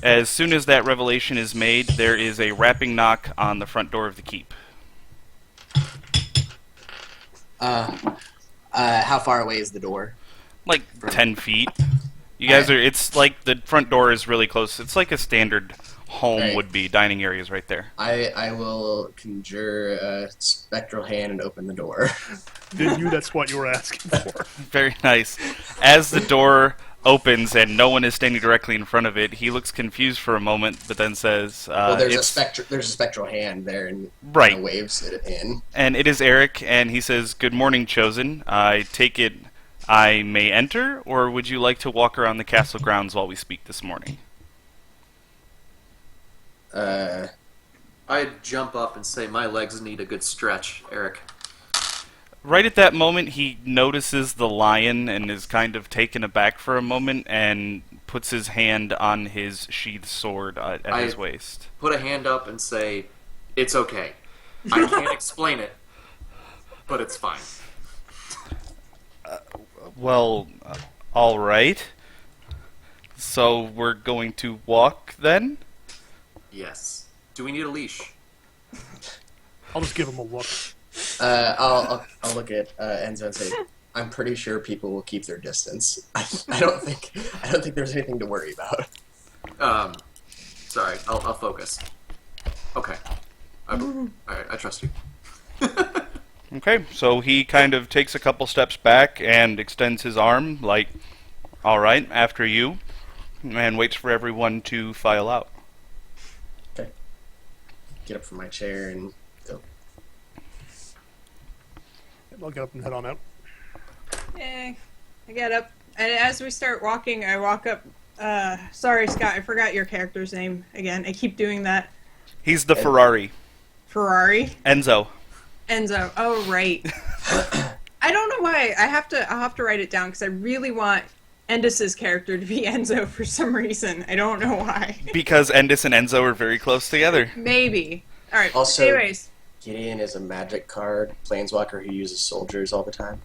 As soon as that revelation is made, there is a rapping knock on the front door of the keep. Uh, how far away is the door Like from? 10 feet. You guys I, are, it's like the front door is really close. It's like a standard home right. would be. Dining areas right there. I will conjure a spectral hand and open the door. Did you? That's what you were asking for. Very nice. As the door opens and no one is standing directly in front of it, he looks confused for a moment, but then says, Well, it's there's a spectral hand there, and right. waves it in. And it is Eric, and he says, "Good morning, Chosen. I take it I may enter, or would you like to walk around the castle grounds while we speak this morning?" Uh, I'd jump up and say my legs need a good stretch, Eric. Right at that moment, he notices the lion and is kind of taken aback for a moment and puts his hand on his sheathed sword at his waist. Put a hand up and say, "It's okay. I can't explain it, but it's fine." Well, all right. So we're going to walk then? Yes. Do we need a leash? I'll just give him a look. I'll look at Enzo and say, I'm pretty sure people will keep their distance. I don't think there's anything to worry about. Sorry. I'll focus. Okay. Alright, I trust you. Okay, so he kind of takes a couple steps back and extends his arm, like, all right, after you, and waits for everyone to file out. Okay. Get up from my chair and go. I'll get up and head on out. I get up, and as we start walking, I walk up. Sorry, Scott, I forgot your character's name again. I keep doing that. He's the Ferrari. Ferrari? Enzo. Enzo. Oh, right. I don't know why. I'll have to write it down because I really want Endis's character to be Enzo for some reason. I don't know why. Because Endis and Enzo are very close together. Maybe. All right. Also, anyways. Gideon is a magic card planeswalker who uses soldiers all the time.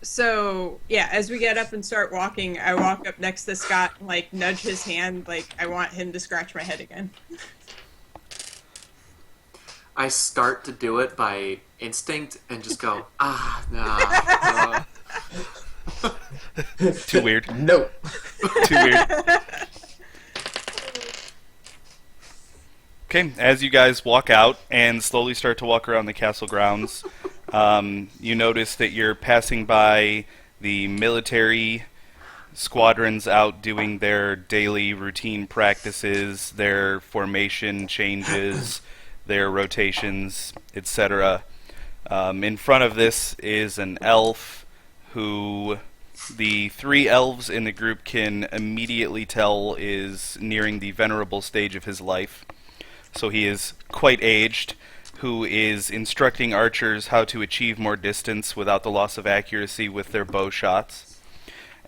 So yeah, as we get up and start walking, I walk up next to Scott and like nudge his hand, like I want him to scratch my head again. I start to do it by instinct and just go, nah. Too weird. No. Too weird. Okay, as you guys walk out and slowly start to walk around the castle grounds, you notice that you're passing by the military squadrons out doing their daily routine practices, their formation changes, their rotations, etc. In front of this is an elf who the three elves in the group can immediately tell is nearing the venerable stage of his life. So he is quite aged, who is instructing archers how to achieve more distance without the loss of accuracy with their bow shots.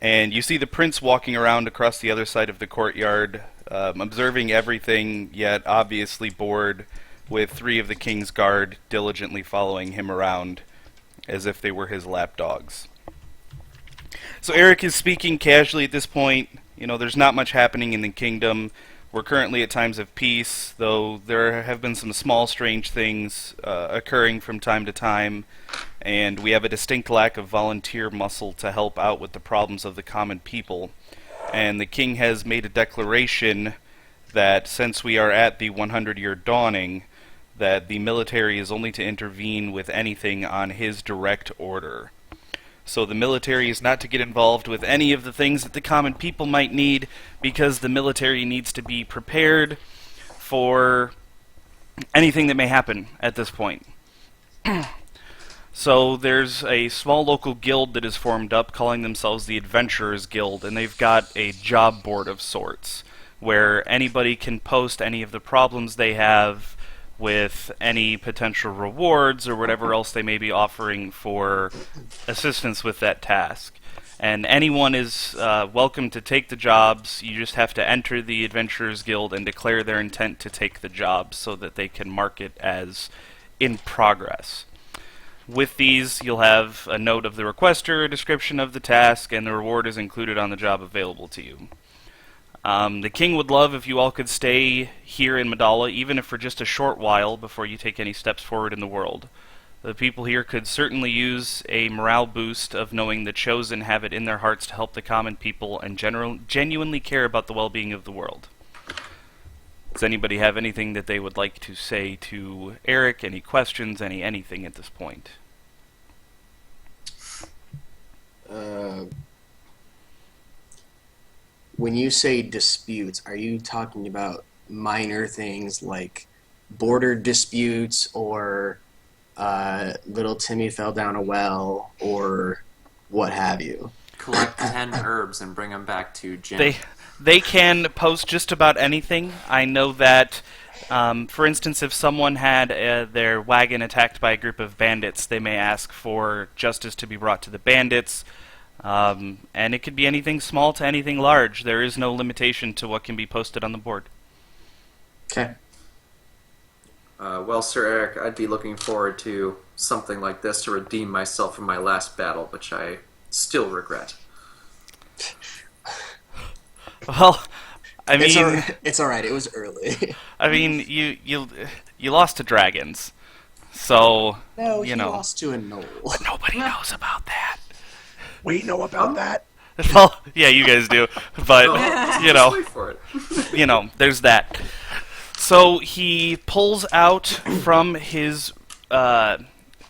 And you see the prince walking around across the other side of the courtyard, observing everything, yet obviously bored, with three of the king's guard diligently following him around as if they were his lapdogs. So Eric is speaking casually at this point. You know, there's not much happening in the kingdom. We're currently at times of peace, though there have been some small strange things occurring from time to time, and we have a distinct lack of volunteer muscle to help out with the problems of the common people. And the king has made a declaration that since we are at the 100-year dawning, that the military is only to intervene with anything on his direct order. So the military is not to get involved with any of the things that the common people might need, because the military needs to be prepared for anything that may happen at this point. So there's a small local guild that is formed up calling themselves the Adventurers Guild, and they've got a job board of sorts where anybody can post any of the problems they have with any potential rewards or whatever else they may be offering for assistance with that task. And anyone is welcome to take the jobs. You just have to enter the Adventurers Guild and declare their intent to take the jobs so that they can mark it as in progress. with these, you'll have a note of the requester, a description of the task, and the reward is included on the job available to you. The king would love if you all could stay here in Madala, even if for just a short while, before you take any steps forward in the world. The people here could certainly use a morale boost of knowing the Chosen have it in their hearts to help the common people and genuinely care about the well-being of the world. Does anybody have anything that they would like to say to Eric? Any questions? Anything at this point? When you say disputes, are you talking about minor things like border disputes or little Timmy fell down a well or what have you? Collect 10 herbs and bring them back to Jim. They can post just about anything. I know that, for instance, if someone had their wagon attacked by a group of bandits, they may ask for justice to be brought to the bandits. And it could be anything small to anything large. There is no limitation to what can be posted on the board. Okay. Well, Sir Eric, I'd be looking forward to something like this to redeem myself from my last battle, which I still regret. Well, I mean, It's all right. It was early. I mean, you lost to dragons, so No, you he know. lost to a knoll. Nobody knows about that. We know about that. Well, yeah, you guys do, but you Just know, wait for it. there's that. So he pulls out from his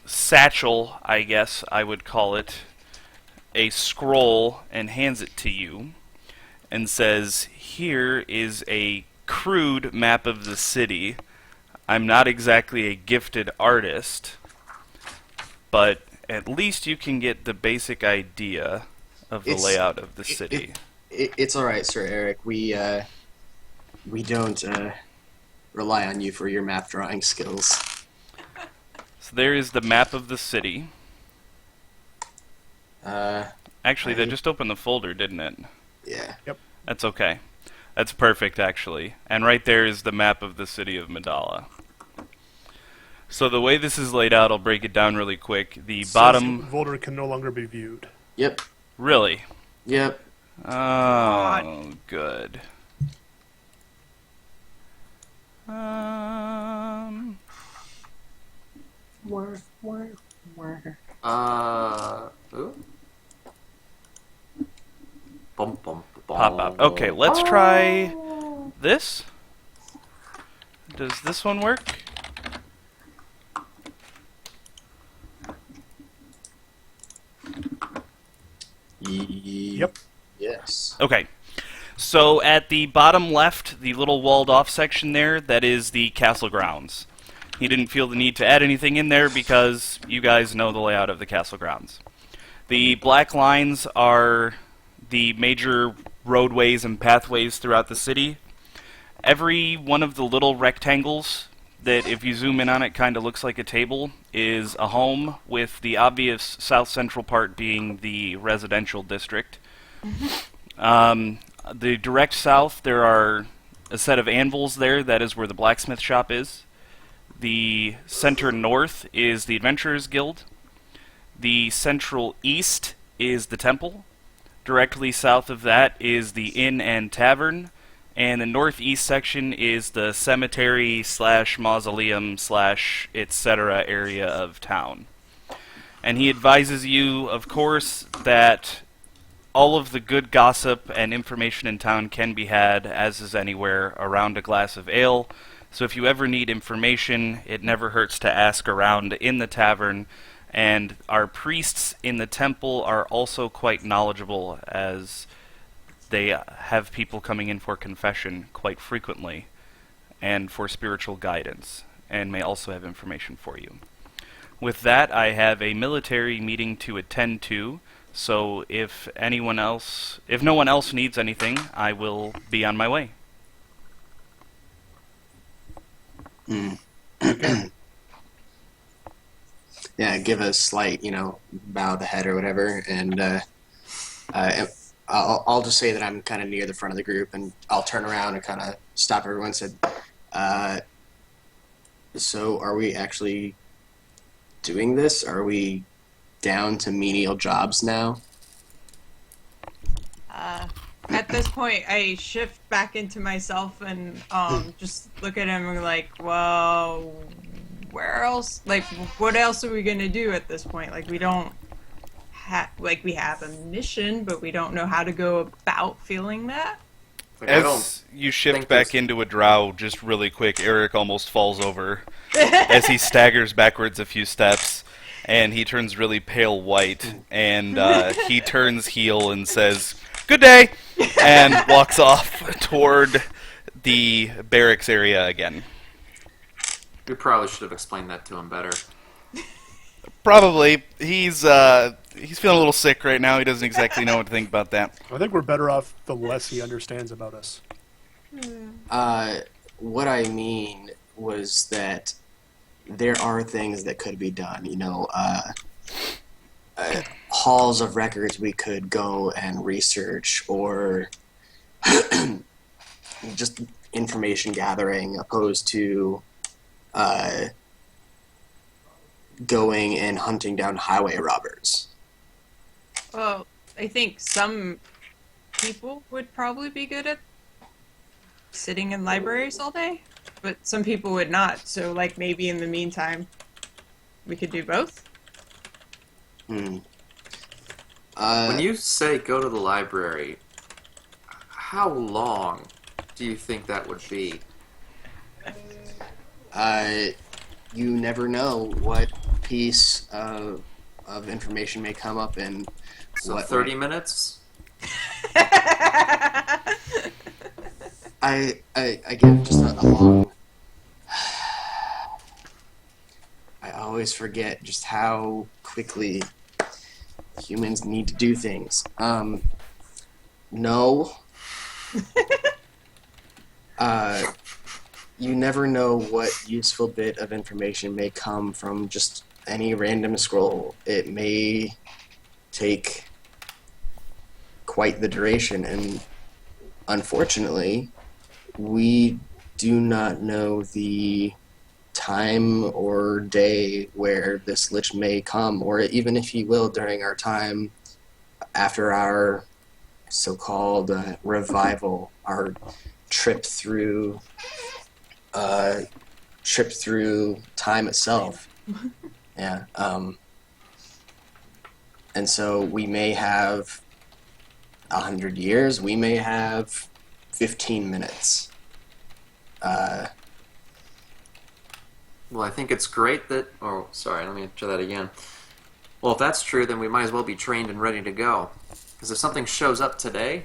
satchel, I guess I would call it, a scroll and hands it to you and says, "Here is a crude map of the city. I'm not exactly a gifted artist, but at least you can get the basic idea of the layout of the city." It's all right, Sir Eric. We don't rely on you for your map drawing skills. So there is the map of the city. Actually, that just opened the folder, didn't it? Yeah. That's okay. That's perfect, actually. And right there is the map of the city of Madala. So the way this is laid out, I'll break it down really quick. The bottom... Voter can no longer be viewed. Yep. Really? Yep. Oh, good. Um... Ooh. Bum, bum, bum. Pop up. Okay, let's try this. Does this one work? Yep. Yes. Okay. So at the bottom left, the little walled off section there, that is the castle grounds. He didn't feel the need to add anything in there because you guys know the layout of the castle grounds. The black lines are the major roadways and pathways throughout the city. Every one of the little rectangles that, if you zoom in on it, kind of looks like a table, is a home, with the obvious south central part being the residential district. The direct south, there are a set of anvils there. That is where the blacksmith shop is. The center north is the Adventurers Guild. The central east is the temple. Directly south of that is the inn and tavern. And the northeast section is the cemetery / mausoleum / etc. area of town. And he advises you, of course, that all of the good gossip and information in town can be had, as is anywhere, around a glass of ale. So if you ever need information, it never hurts to ask around in the tavern. And our priests in the temple are also quite knowledgeable, as they have people coming in for confession quite frequently and for spiritual guidance, and may also have information for you. With that, I have a military meeting to attend to, so if no one else needs anything, I will be on my way. Yeah, give a slight, bow of the head or whatever, and I'll just say that I'm kind of near the front of the group, and I'll turn around and kind of stop everyone and say, so are we actually doing this? Are we down to menial jobs now? At this point, I shift back into myself and just look at him and like, well, where else? Like, what else are we gonna do at this point? Like, we don't we have a mission, but we don't know how to go about feeling that. Like, I don't As you shift think back there's- into a drow, just really quick, Eric almost falls over as he staggers backwards a few steps, and he turns really pale white, and he turns heel and says, "Good day," and walks off toward the barracks area again. We probably should have explained that to him better. Probably. He's feeling a little sick right now. He doesn't exactly know what to think about that. I think we're better off the less he understands about us. What I mean was that there are things that could be done. Halls of records we could go and research, or just information gathering, opposed to going and hunting down highway robbers. Well, I think some people would probably be good at sitting in libraries all day, but some people would not. So, like, maybe in the meantime, we could do both. Hmm. When you say go to the library, how long do you think that would be? You never know what piece of information may come up in So what 30 minutes? I give just a long. I always forget just how quickly humans need to do things. No. You never know what useful bit of information may come from just any random scroll. It may take quite the duration, and unfortunately, we do not know the time or day where this lich may come, or even if he will during our time after our so-called revival, our trip through time itself. Yeah. And so we may have 100 years. We may have 15 minutes. Well, I think it's great that... Oh, sorry, let me try that again. Well, if that's true, then we might as well be trained and ready to go. Because if something shows up today...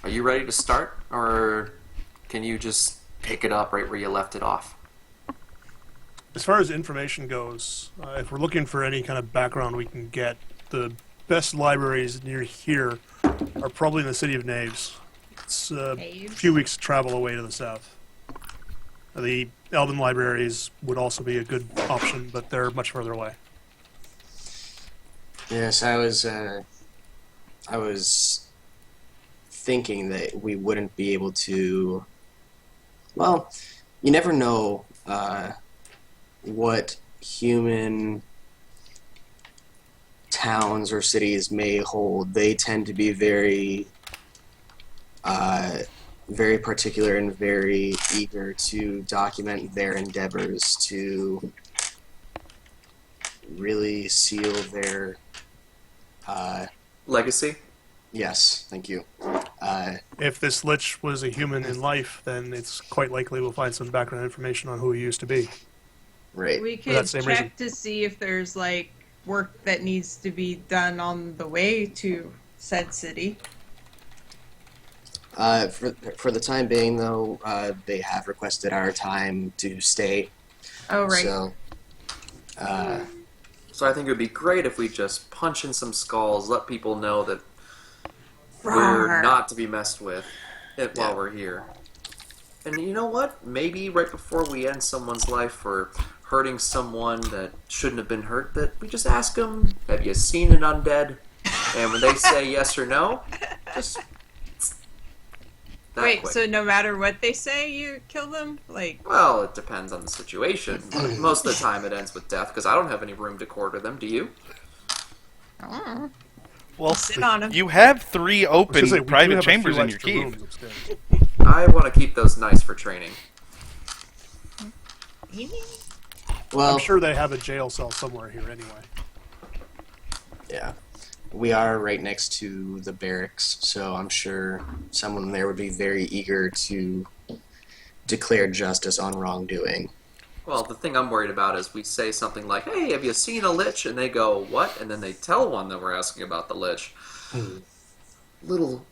Are you ready to start? Or can you just pick it up right where you left it off? As far as information goes, if we're looking for any kind of background we can get, the best libraries near here are probably in the city of Knaves. It's a Knaves? few weeks' travel away to the south. The Elven libraries would also be a good option, but they're much further away. Yes, I was thinking that we wouldn't be able to. Well, you never know what human towns or cities may hold. They tend to be very, very particular and very eager to document their endeavors to really seal their. Legacy? Yes, thank you. If this lich was a human in life, then it's quite likely we'll find some background information on who he used to be. Right. We that could same check reason. to see if there's like work that needs to be done on the way to said city. For the time being, though, they have requested our time to stay. Oh right. So, So I think it would be great if we just punch in some skulls, let people know that we're Rawr. not to be messed with while Yeah. we're here. And you know what? Maybe right before we end someone's life for hurting someone that shouldn't have been hurt, that we just ask them, have you seen an undead? And when they say yes or no, just that Wait, quick. so no matter what they say, you kill them? Like, Well, it depends on the situation. But most of the time it ends with death, because I don't have any room to quarter them, do you? oh, Well, sit on 'em. you have 3 I was open gonna say, we do private have a chambers few in your extra keep. rooms upstairs. I want to keep those nice for training. Well, I'm sure they have a jail cell somewhere here anyway. yeah. We are right next to the barracks, so I'm sure someone there would be very eager to declare justice on wrongdoing. Well, the thing I'm worried about is we say something like, "Hey, have you seen a lich?" And they go, "What?" And then they tell one that we're asking about the lich. Little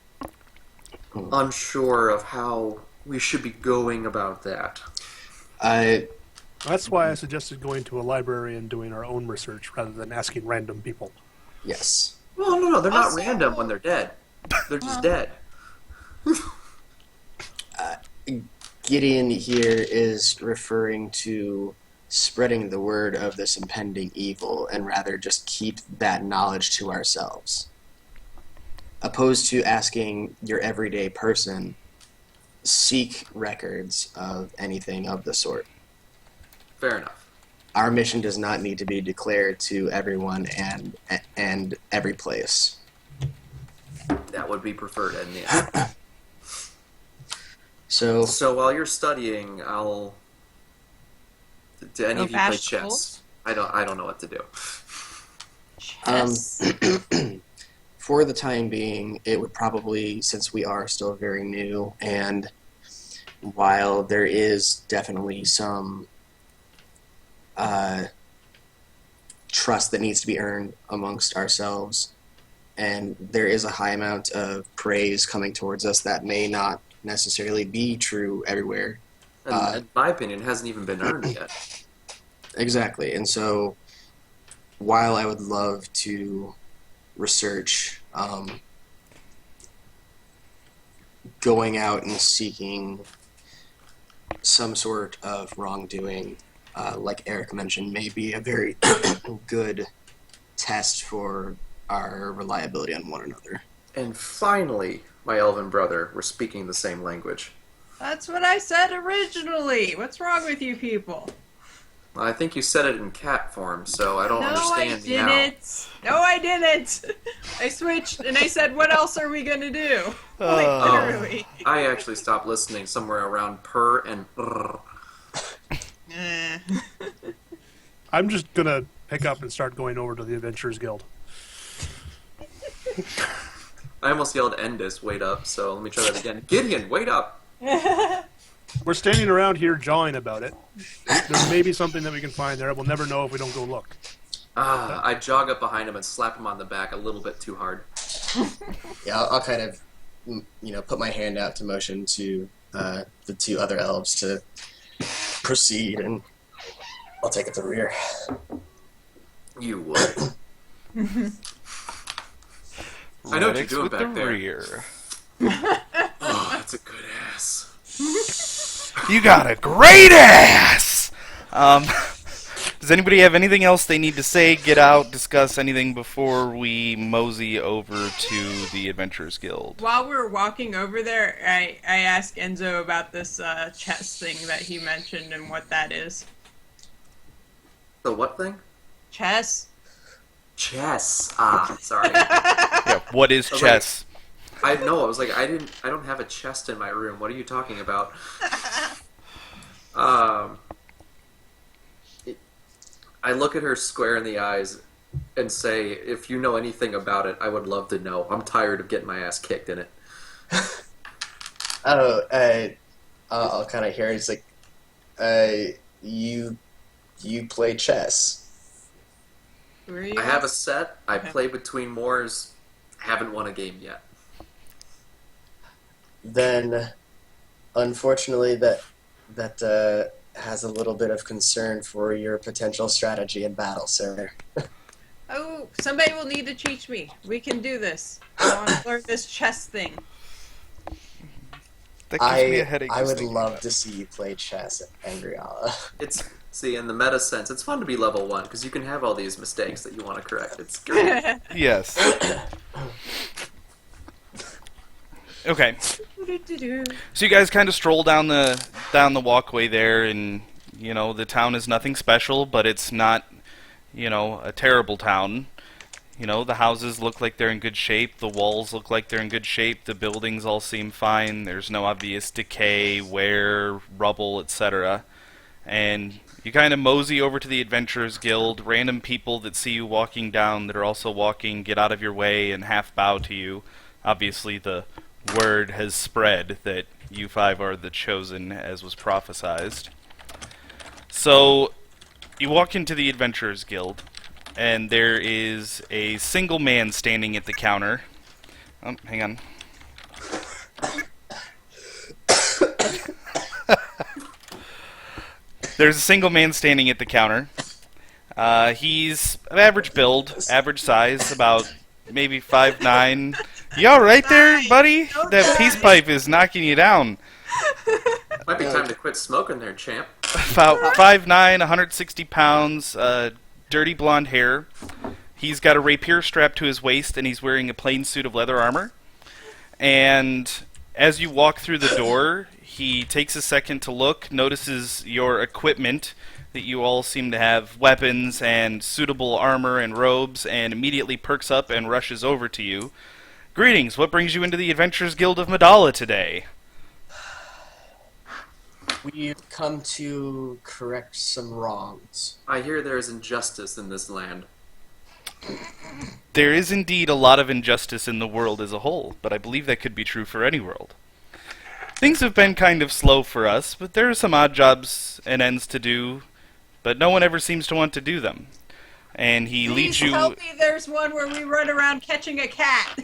unsure of how we should be going about that. That's why I suggested going to a library and doing our own research rather than asking random people. Yes. Well, no, they're not Also- random when they're dead. They're just dead. Gideon here is referring to spreading the word of this impending evil and rather just keep that knowledge to ourselves. Opposed to asking your everyday person, seek records of anything of the sort. Fair enough. Our mission does not need to be declared to everyone and every place. That would be preferred in the end. So So while you're studying, I'll. Do any Go of you play bash chess? schools? I don't know what to do. Chess. for the time being, it would probably, since we are still very new, and while there is definitely some trust that needs to be earned amongst ourselves, and there is a high amount of praise coming towards us that may not necessarily be true everywhere. And in my opinion, it hasn't even been earned yet. Exactly. And so while I would love to research going out and seeking some sort of wrongdoing, like Eric mentioned, may be a very good test for our reliability on one another. And finally, my elven brother, we're speaking the same language. That's what I said originally. What's wrong with you people? Well, I think you said it in cat form, so I don't No, I understand meow. didn't. No, I didn't. I switched and I said, "What else are we gonna do?" Like literally. I actually stopped listening somewhere around purr and brrr. Eh. I'm just gonna pick up and start going over to the Adventurers Guild. I almost yelled Endus, wait up, so let me try that again. Gideon, wait up! We're standing around here jawing about it. There may be something that we can find there. We'll never know if we don't go look. I jog up behind him and slap him on the back a little bit too hard. Yeah, I'll kind of, put my hand out to motion to the two other elves to proceed, and I'll take it to the rear. You would. I know what you're Relics doing with back the there. rear. Oh, that's a good ass. You got a great ass! Does anybody have anything else they need to say, get out, discuss anything before we mosey over to the Adventurers Guild? While we're walking over there, I asked Enzo about this chess thing that he mentioned and what that is. The what thing? Chess? Chess. Ah, sorry. Yeah, what is Okay. chess? I know. I was like, I don't have a chest in my room. What are you talking about? I look at her square in the eyes and say, if you know anything about it, I would love to know. I'm tired of getting my ass kicked in it. I'll kind of hear it. It's like, you play chess. Who are you? I have a set. I Okay. play between Moors. Haven't won a game yet. Then, unfortunately, that has a little bit of concern for your potential strategy in battle, sir. Oh, somebody will need to teach me. We can do this. I want to learn this chess thing. That gives me a headache. I just would thinking love about it. to see you play chess at Angriala. See, in the meta sense, it's fun to be level 1 because you can have all these mistakes that you want to correct. It's great. Yes. Okay. So you guys kind of stroll down the walkway there, and the town is nothing special, but it's not a terrible town. The houses look like they're in good shape, the walls look like they're in good shape, the buildings all seem fine, there's no obvious decay, wear, rubble, etc. And you kind of mosey over to the Adventurers Guild. Random people that see you walking down that are also walking get out of your way and half bow to you. Obviously the word has spread that you five are the chosen, as was prophesized. So you walk into the Adventurers Guild, and there is a single man standing at the counter. Oh, hang on. There's a single man standing at the counter. He's of average build, average size, about maybe 5'9". You all right there, buddy? That peace pipe is knocking you down. Might be time to quit smoking there, champ. About 5'9", 160 pounds, dirty blonde hair. He's got a rapier strapped to his waist, and he's wearing a plain suit of leather armor. And as you walk through the door, he takes a second to look, notices your equipment, that you all seem to have weapons and suitable armor and robes, and immediately perks up and rushes over to you. Greetings, what brings you into the Adventurers Guild of Madala today? We've come to correct some wrongs. I hear there is injustice in this land. There is indeed a lot of injustice in the world as a whole, but I believe that could be true for any world. Things have been kind of slow for us, but there are some odd jobs and ends to do, but no one ever seems to want to do them. And he leads you... Tell me there's one where we run around catching a cat.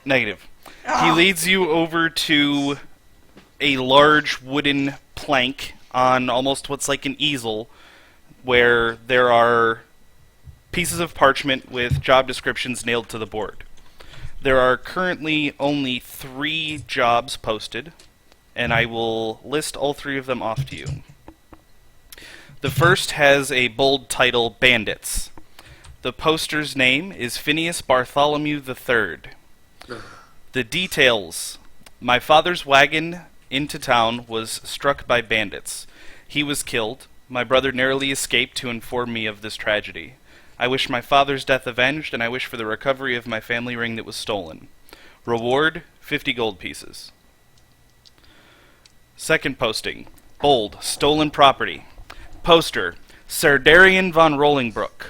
Negative. Oh. He leads you over to a large wooden plank on almost what's like an easel, where there are pieces of parchment with job descriptions nailed to the board. There are currently only 3 jobs posted, and I will list all 3 of them off to you. The first has a bold title, Bandits. The poster's name is Phineas Bartholomew III. The details: my father's wagon into town was struck by bandits. He was killed. My brother narrowly escaped to inform me of this tragedy. I wish my father's death avenged, and I wish for the recovery of my family ring that was stolen. Reward, 50 gold pieces. Second posting, bold, stolen property. Poster, Sir Darian von Rollingbrook.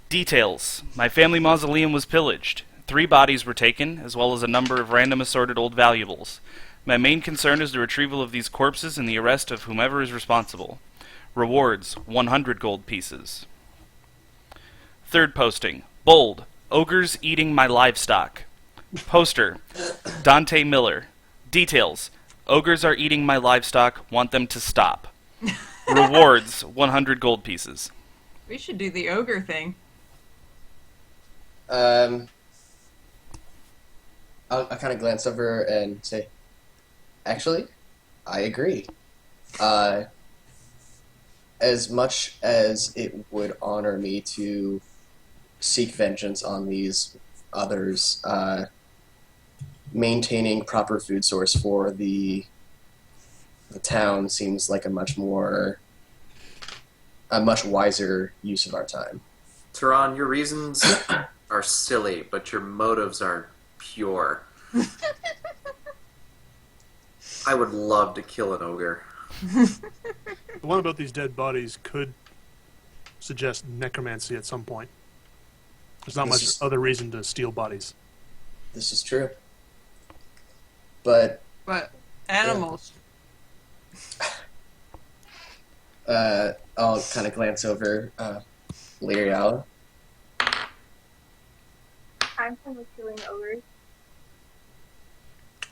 Details: my family mausoleum was pillaged. 3 bodies were taken, as well as a number of random assorted old valuables. My main concern is the retrieval of these corpses and the arrest of whomever is responsible. Rewards, 100 gold pieces. Third posting, bold, ogres eating my livestock. Poster, Dante Miller. Details: ogres are eating my livestock, want them to stop. Rewards, 100 gold pieces. We should do the ogre thing. I'll kind of glance over and say, actually, I agree. As much as it would honor me to seek vengeance on these others, maintaining proper food source for the town seems like a much wiser use of our time. Tehran, your reasons are silly, but your motives are pure. I would love to kill an ogre. The one about these dead bodies could suggest necromancy at some point. There's not much other reason to steal bodies. This is true. But animals. I'll kind of glance over Lyriala. I'm fine with killing ogres.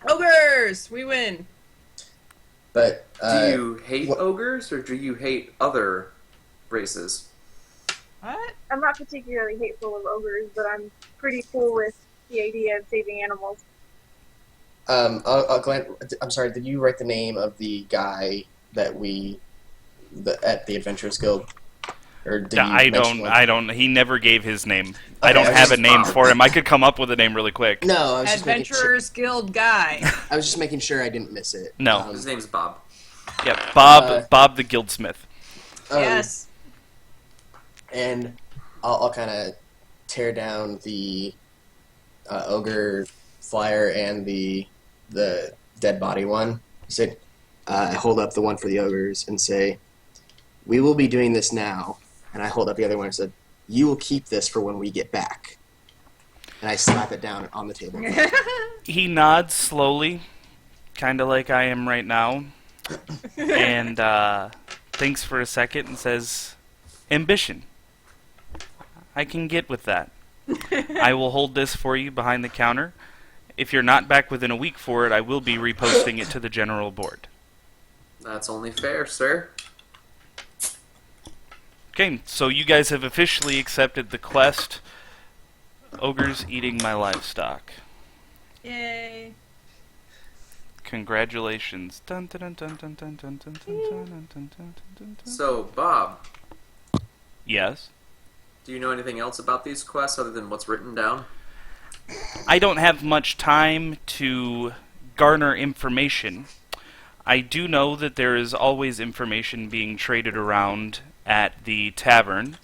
Ogres! We win. But Do you hate ogres, or do you hate other races? What? I'm not particularly hateful of ogres, but I'm pretty cool with the idea of saving animals. I'll glance. I'm sorry. Did you write the name of the guy that at the Adventurers Guild? Or did you I mention don't. one? I don't. He never gave his name. I Okay, don't I was have a just- name for him. I could come up with a name really quick. No, I was just making sure. Adventurers Guild guy. I was just making sure I didn't miss it. No. His name's Bob. Yep, Bob. Uh, Bob the Guildsmith. Yes. And I'll kind of tear down the ogre flyer and the dead body one. Say, I hold up the one for the ogres and say, "We will be doing this now." And I hold up the other one and said, "You will keep this for when we get back." And I slap it down on the table. He nods slowly, kind of like I am right now, and thinks for a second and says, "Ambition. I can get with that. I will hold this for you behind the counter. If you're not back within a week for it, I will be reposting it to the general board." That's only fair, sir. Okay, so you guys have officially accepted the quest. Ogres eating my livestock. Yay. Congratulations. Dun, dun, dun, dun, dun, dun, dun, dun, dun, dun, dun, dun, dun, dun. So, Bob, Yes. do you know anything else about these quests other than what's written down? I don't have much time to garner information. I do know that there is always information being traded around at the tavern.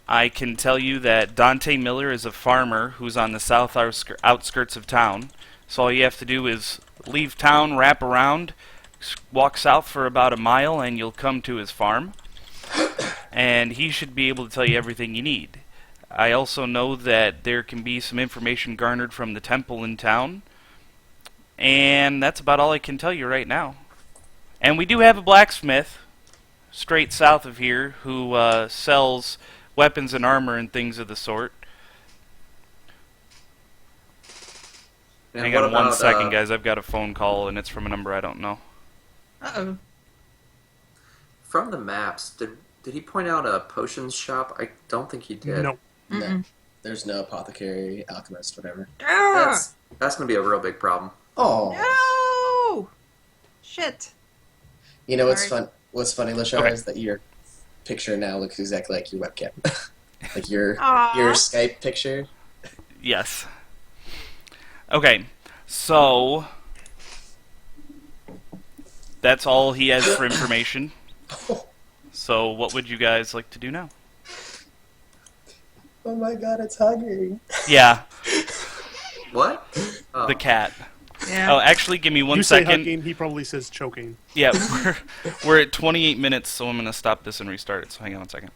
I can tell you that Dante Miller is a farmer who's on the south outskirts of town. So all you have to do is leave town, wrap around, walk south for about a mile, and you'll come to his farm. And he should be able to tell you everything you need. I also know that there can be some information garnered from the temple in town. And that's about all I can tell you right now. And we do have a blacksmith straight south of here who sells weapons and armor and things of the sort. And Hang what on one about, second, guys. I've got a phone call, and it's from a number I don't know. Uh-oh. From the maps, did he point out a potions shop? I don't think he did. No. No, there's no apothecary, alchemist, whatever. Ah! That's going to be a real big problem. Oh, No! Shit. you know what's Sorry. fun? What's funny, Lashar, Okay. is that your picture now looks exactly like your webcam, like your Aw. Skype picture. Yes. Okay, so that's all he has for information. So what would you guys like to do now? Oh my God, it's hungry. Yeah, What? Oh. the cat. Yeah. Oh, actually, give me one You say second. hugging, he probably says choking. Yeah, we're at 28 minutes, so I'm going to stop this and restart it, so hang on one second.